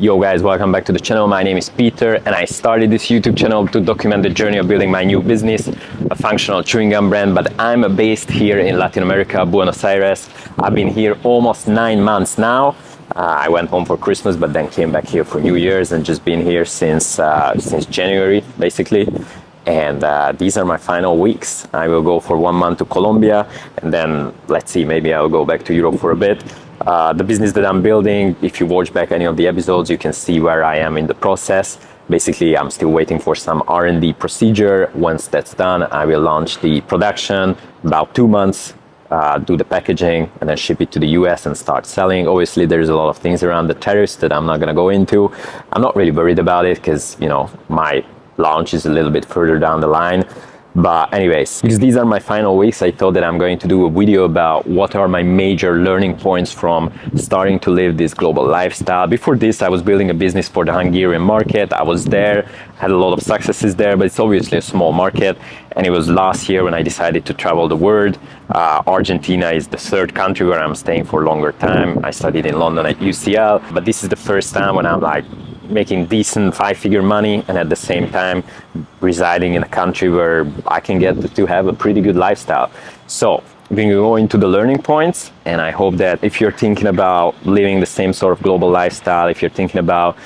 Yo guys, welcome back to the channel. My name is Peter and I started this YouTube channel to document the journey of building my new business, a functional chewing gum brand, but I'm based here in Latin America, Buenos Aires. I've been here almost 9 months now. I went home for Christmas, but then came back here for New Year's and just been here since January, basically. And these are my final weeks. I will go for 1 month to Colombia and then let's see, maybe I'll go back to Europe for a bit. The business that I'm building, if you watch back any of the episodes, you can see where I am in the process. Basically, I'm still waiting for some R&D procedure. Once that's done, I will launch the production, about 2 months, do the packaging, and then ship it to the US and start selling. Obviously, there's a lot of things around the tariffs that I'm not gonna go into. I'm not really worried about it because, you know, my launch is a little bit further down the line. But anyways, because these are my final weeks, I thought that I'm going to do a video about what are my major learning points from starting to live this global lifestyle. Before this, I was building a business for the Hungarian market. I was there, had a lot of successes there, but it's obviously a small market. And it was last year when I decided to travel the world. Argentina is the third country where I'm staying for a longer time. I studied in London at UCL, but this is the first time when I'm like making decent 5-figure money and at the same time residing in a country where I can get to have a pretty good lifestyle. So we're going to go into the learning points, and I hope that if you're thinking about living the same sort of global lifestyle, if you're thinking about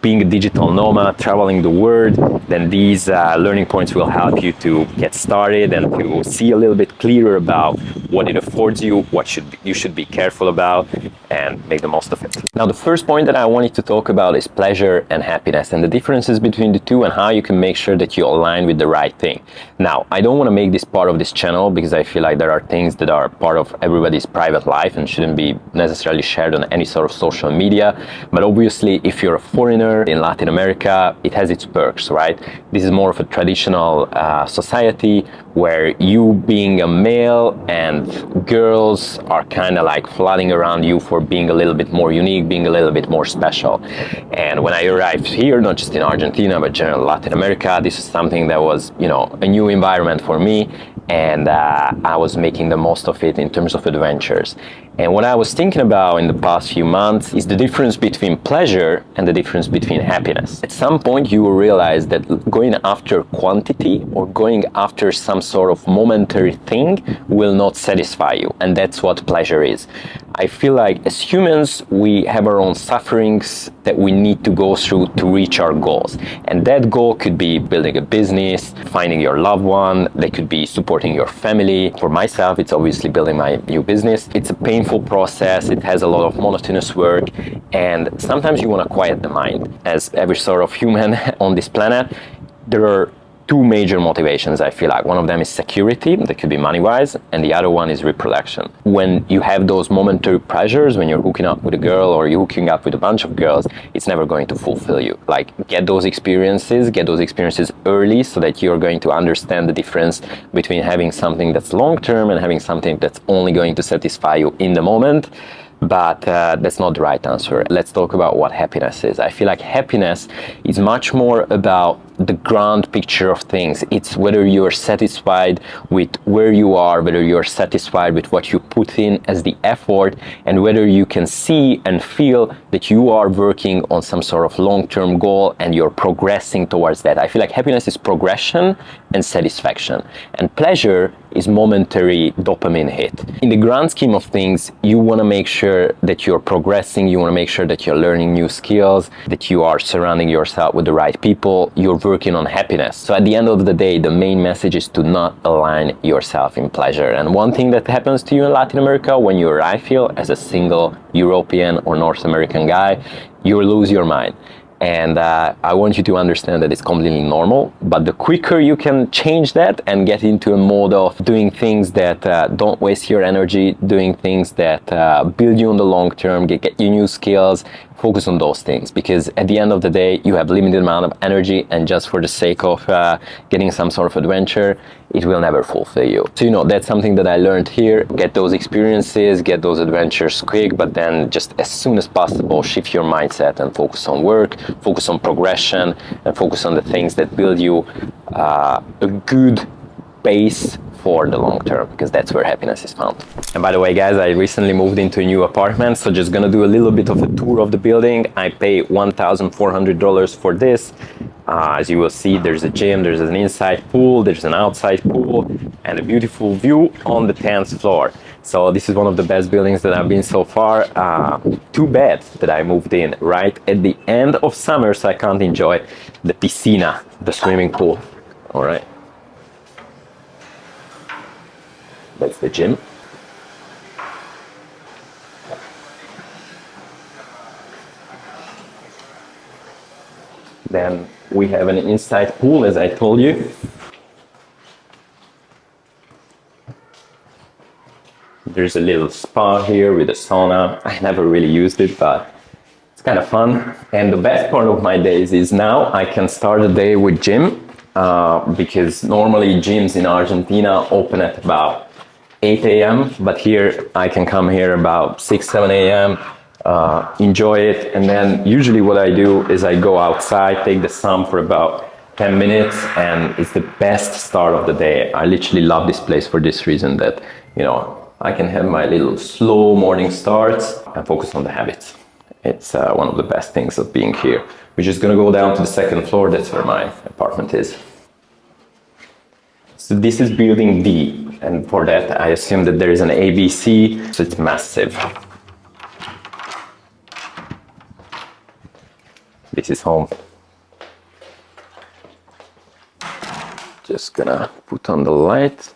being a digital nomad, traveling the world, then these learning points will help you to get started and to see a little bit clearer about what it affords you, what you should be careful about, and make the most of it. Now, the first point that I wanted to talk about is pleasure and happiness and the differences between the two and how you can make sure that you align with the right thing. Now, I don't want to make this part of this channel because I feel like there are things that are part of everybody's private life and shouldn't be necessarily shared on any sort of social media. But obviously, if you're a foreigner in Latin America, it has its perks, right? This is more of a traditional society where you being a male and girls are kind of like flooding around you for being a little bit more unique, being a little bit more special. And when I arrived here, not just in Argentina, but general Latin America, this is something that was, you know, a new environment for me. And I was making the most of it in terms of adventures. And what I was thinking about in the past few months is the difference between pleasure and the difference between happiness. At some point you will realize that going after quantity or going after some sort of momentary thing will not satisfy you, and that's what pleasure is. I feel like as humans we have our own sufferings that we need to go through to reach our goals, and that goal could be building a business, finding your loved one, they could be supporting your family. For myself, it's obviously building my new business. It's a painful process, it has a lot of monotonous work, and sometimes you want to quiet the mind. As every sort of human on this planet, there are two major motivations. I feel like one of them is security, that could be money-wise, and the other one is reproduction. When you have those momentary pleasures, when you're hooking up with a girl or you're hooking up with a bunch of girls, it's never going to fulfill you. Like, get those experiences early so that you're going to understand the difference between having something that's long-term and having something that's only going to satisfy you in the moment. But that's not the right answer. Let's talk about what happiness is. I feel like happiness is much more about the grand picture of things. It's whether you're satisfied with where you are, whether you're satisfied with what you put in as the effort, and whether you can see and feel that you are working on some sort of long-term goal and you're progressing towards that. I feel like happiness is progression and satisfaction, and pleasure is momentary dopamine hit. In the grand scheme of things, you want to make sure that you're progressing, you want to make sure that you're learning new skills, that you are surrounding yourself with the right people, you're working on happiness. So at the end of the day, the main message is to not align yourself in pleasure. And one thing that happens to you in Latin America when you arrive here as a single European or North American guy, you lose your mind. And I want you to understand that it's completely normal, but the quicker you can change that and get into a mode of doing things that don't waste your energy, doing things that build you in the long term, get you new skills, focus on those things, because at the end of the day you have limited amount of energy, and just for the sake of getting some sort of adventure, it will never fulfill you. So, you know, that's something that I learned here. Get those experiences, get those adventures quick, but then just as soon as possible shift your mindset and focus on work, focus on progression, and focus on the things that build you a good base for the long term, because that's where happiness is found. And by the way, guys, I recently moved into a new apartment, so just gonna do a little bit of a tour of the building. I pay $1,400 for this. As you will see, there's a gym, there's an inside pool, there's an outside pool, and a beautiful view on the 10th floor. So this is one of the best buildings that I've been so far. Too bad that I moved in right at the end of summer, so I can't enjoy the piscina, the swimming pool. All right. That's the gym. Then we have an inside pool, as I told you. There's a little spa here with a sauna. I never really used it, but it's kind of fun. And the best part of my days is now I can start the day with gym, because normally gyms in Argentina open at about 8 a.m. But here I can come here about 6, 7 a.m., enjoy it. And then usually what I do is I go outside, take the sun for about 10 minutes, and it's the best start of the day. I literally love this place for this reason, that, you know, I can have my little slow morning starts and focus on the habits. It's one of the best things of being here. We're just gonna go down to the second floor. That's where my apartment is. So this is building D, and for that I assume that there is an ABC, so it's massive. This is home. Just gonna put on the light.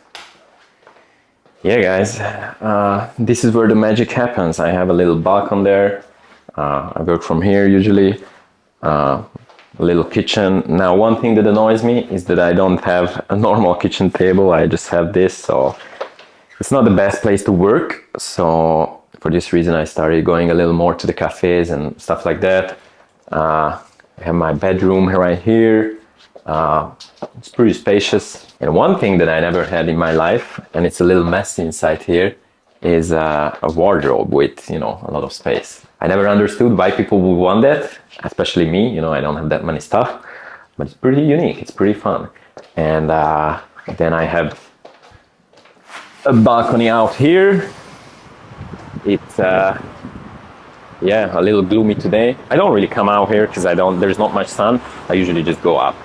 Yeah, guys, this is where the magic happens. I have a little balcony there. I work from here usually. A little kitchen. Now, one thing that annoys me is that I don't have a normal kitchen table. I just have this, so it's not the best place to work. So for this reason, I started going a little more to the cafes and stuff like that. I have my bedroom right here. It's pretty spacious. And one thing that I never had in my life, and it's a little messy inside here, is a wardrobe with, you know, a lot of space. I never understood why people would want that, especially me. You know, I don't have that many stuff, but it's pretty unique. It's pretty fun. And then I have a balcony out here. It's yeah, a little gloomy today. I don't really come out here because there's not much sun. I usually just go up.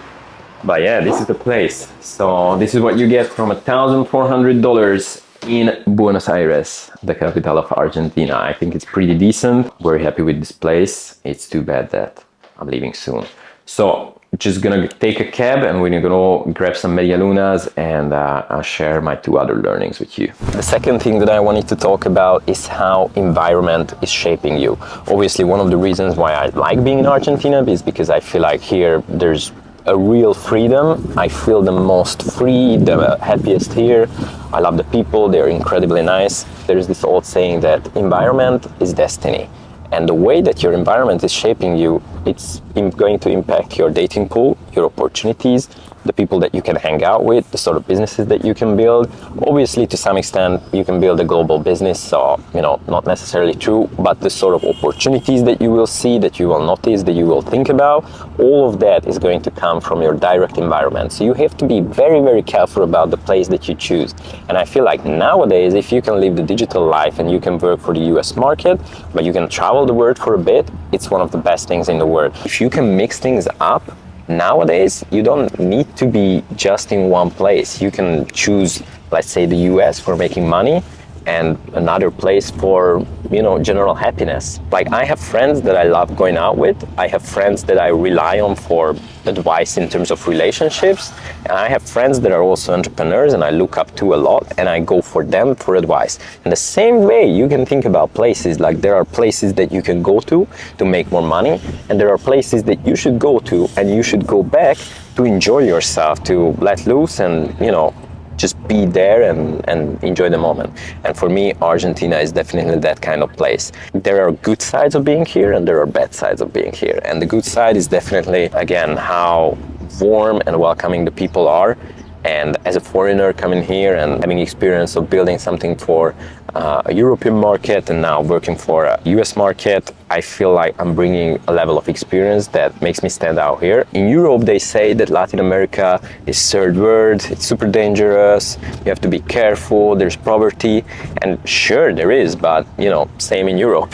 But yeah, this is the place. So this is what you get from $1,400 in Buenos Aires, the capital of Argentina. I think it's pretty decent. Very happy with this place. It's too bad that I'm leaving soon. So just gonna take a cab and we're gonna go grab some media lunas, and I'll share my 2 other learnings with you. The second thing that I wanted to talk about is how environment is shaping you. Obviously, one of the reasons why I like being in Argentina is because I feel like here there's a real freedom. I feel the most free, the happiest here. I love the people, they're incredibly nice. There's this old saying that environment is destiny. And the way that your environment is shaping you, it's going to impact your dating pool, your opportunities, the people that you can hang out with, the sort of businesses that you can build. Obviously, to some extent, you can build a global business, so, you know, not necessarily true, but the sort of opportunities that you will see, that you will notice, that you will think about, all of that is going to come from your direct environment. So you have to be very, very careful about the place that you choose. And I feel like nowadays, if you can live the digital life and you can work for the US market, but you can travel the world for a bit, it's one of the best things in the world. If you can mix things up, nowadays, you don't need to be just in one place. You can choose, let's say, the US for making money and another place for, you know, general happiness. Like, I have friends that I love going out with. I have friends that I rely on for advice in terms of relationships. And I have friends that are also entrepreneurs and I look up to a lot, and I go for them for advice. In the same way, you can think about places. Like, there are places that you can go to make more money, and there are places that you should go to and you should go back to enjoy yourself, to let loose and, you know, just be there and enjoy the moment. And for me, Argentina is definitely that kind of place. There are good sides of being here and there are bad sides of being here. And the good side is definitely, again, how warm and welcoming the people are. And as a foreigner coming here and having experience of building something for a European market and now working for a US market, I feel like I'm bringing a level of experience that makes me stand out here. In Europe, they say that Latin America is third world, it's super dangerous, you have to be careful, there's poverty, and sure there is, but you know, same in Europe.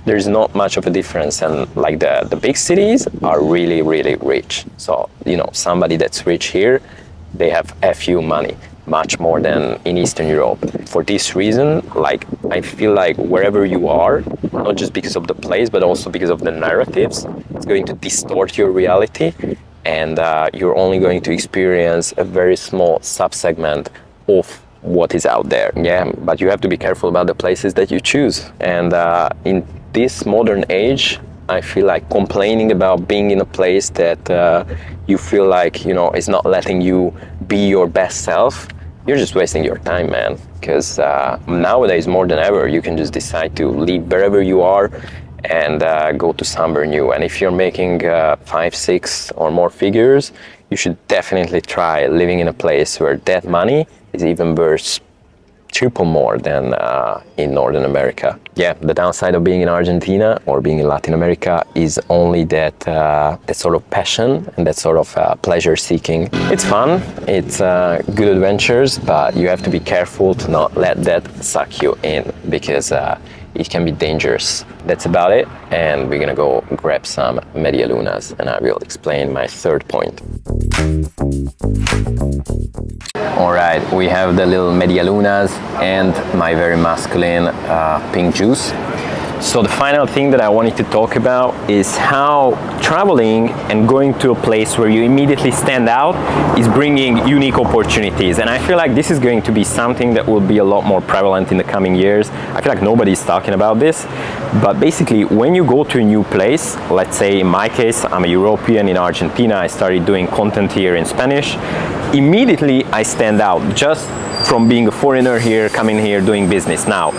There's not much of a difference, and like the big cities are really, really rich. So, you know, somebody that's rich here, they have FU money, much more than in Eastern Europe. For this reason, like, I feel like wherever you are, not just because of the place, but also because of the narratives, it's going to distort your reality, and you're only going to experience a very small subsegment of what is out there. Yeah, but you have to be careful about the places that you choose. And in this modern age, I feel like complaining about being in a place that you feel like, you know, is not letting you be your best self, you're just wasting your time, man. Because nowadays, more than ever, you can just decide to leave wherever you are and go to somewhere new. And if you're making 5, 6 or more figures, you should definitely try living in a place where that money is even worth triple more than in Northern America. Yeah, the downside of being in Argentina or being in Latin America is only that that sort of passion and that sort of pleasure seeking. It's fun, it's good adventures, but you have to be careful to not let that suck you in, because it can be dangerous. That's about it, and we're gonna go grab some media lunas and I will explain my third point. Alright, we have the little media lunas and my very masculine pink juice. So the final thing that I wanted to talk about is how traveling and going to a place where you immediately stand out is bringing unique opportunities. And I feel like this is going to be something that will be a lot more prevalent in the coming years. I feel like nobody's talking about this, but basically when you go to a new place, let's say in my case, I'm a European in Argentina, I started doing content here in Spanish, immediately I stand out just from being a foreigner here, coming here, doing business. Now,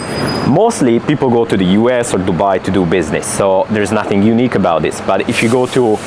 mostly people go to the US or Dubai to do business, so there's nothing unique about this. But if you go to,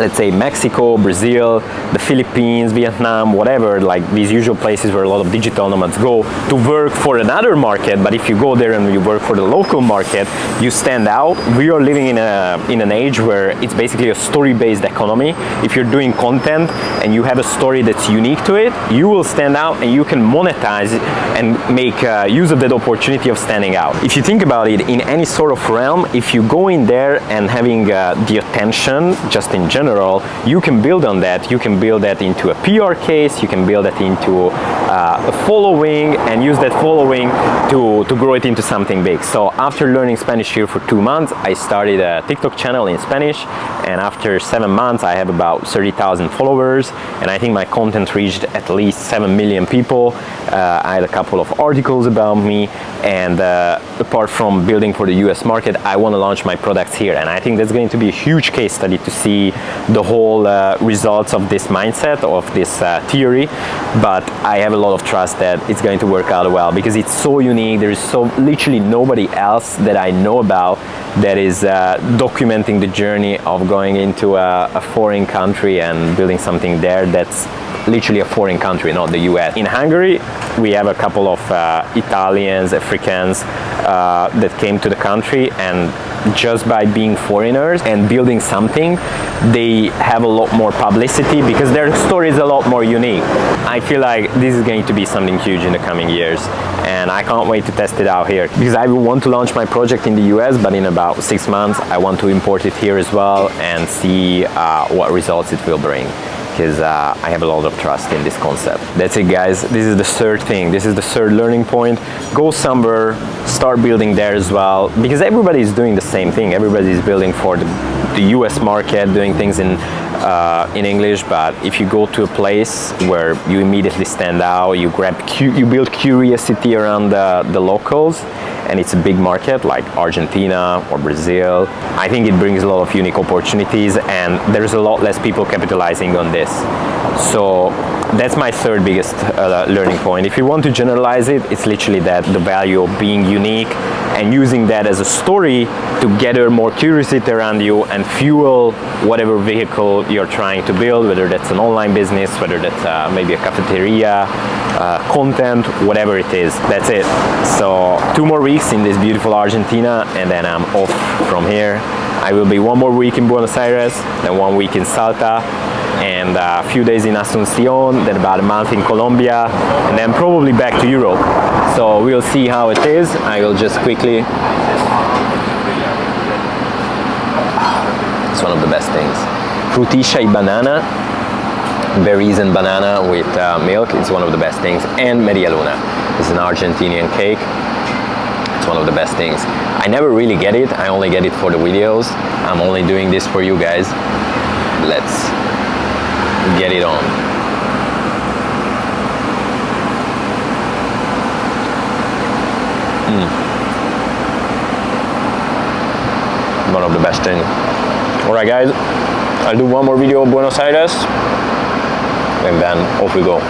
let's say, Mexico, Brazil, the Philippines, Vietnam, whatever, like these usual places where a lot of digital nomads go to work for another market, but if you go there and you work for the local market, you stand out. We are living in an age where it's basically a story-based economy. If you're doing content and you have a story that's unique to it, you will stand out and you can monetize and make use of that opportunity of standing out. If you think about it, in any sort of realm, if you go in there and having the attention, just in general, you can build on that. You can build that into a PR case, you can build that into a following and use that following to grow it into something big. So after learning Spanish here for 2 months, I started a TikTok channel in Spanish, and after 7 months I have about 30,000 followers, and I think my content reached at least 7 million people. I had a couple of articles about me, and apart from building for the US market, I want to launch my products here, and I think that's going to be a huge case study to see the whole results of this mindset, of this theory. But I have a lot of trust that it's going to work out well, because it's so unique. There is so literally nobody else that I know about that is documenting the journey of going into a foreign country and building something there that's literally a foreign country, not the US. In Hungary, we have a couple of Italians, Africans that came to the country, and just by being foreigners and building something, they have a lot more publicity because their story is a lot more unique. I feel like this is going to be something huge in the coming years, and I can't wait to test it out here, because I want to launch my project in the US, but in about 6 months I want to import it here as well and see what results it will bring, because I have a lot of trust in this concept. That's it, guys. This is the third thing. This is the third learning point. Go somewhere, start building there as well, because everybody is doing the same thing. Everybody is building for the US market, doing things in English. But if you go to a place where you immediately stand out, you build curiosity around the locals, and it's a big market like Argentina or Brazil, I think it brings a lot of unique opportunities, and there's a lot less people capitalizing on this. So that's my third biggest learning point. If you want to generalize it, it's literally that, the value of being unique and using that as a story to gather more curiosity around you and fuel whatever vehicle you're trying to build, whether that's an online business, whether that's maybe a cafeteria, content, whatever it is. That's it. So 2 more weeks in this beautiful Argentina, and then I'm off from here. I will be 1 more week in Buenos Aires, then 1 week in Salta, and a few days in Asuncion, then about a month in Colombia, and then probably back to Europe. So we'll see how it is. I will just quickly... It's one of the best things. Frutisha y banana, berries and banana with milk. It's one of the best things. And media luna. It's an Argentinian cake. It's one of the best things. I never really get it. I only get it for the videos. I'm only doing this for you guys. Let's get it on. One of the best things. Alright guys, I'll do 1 more video of Buenos Aires and then off we go.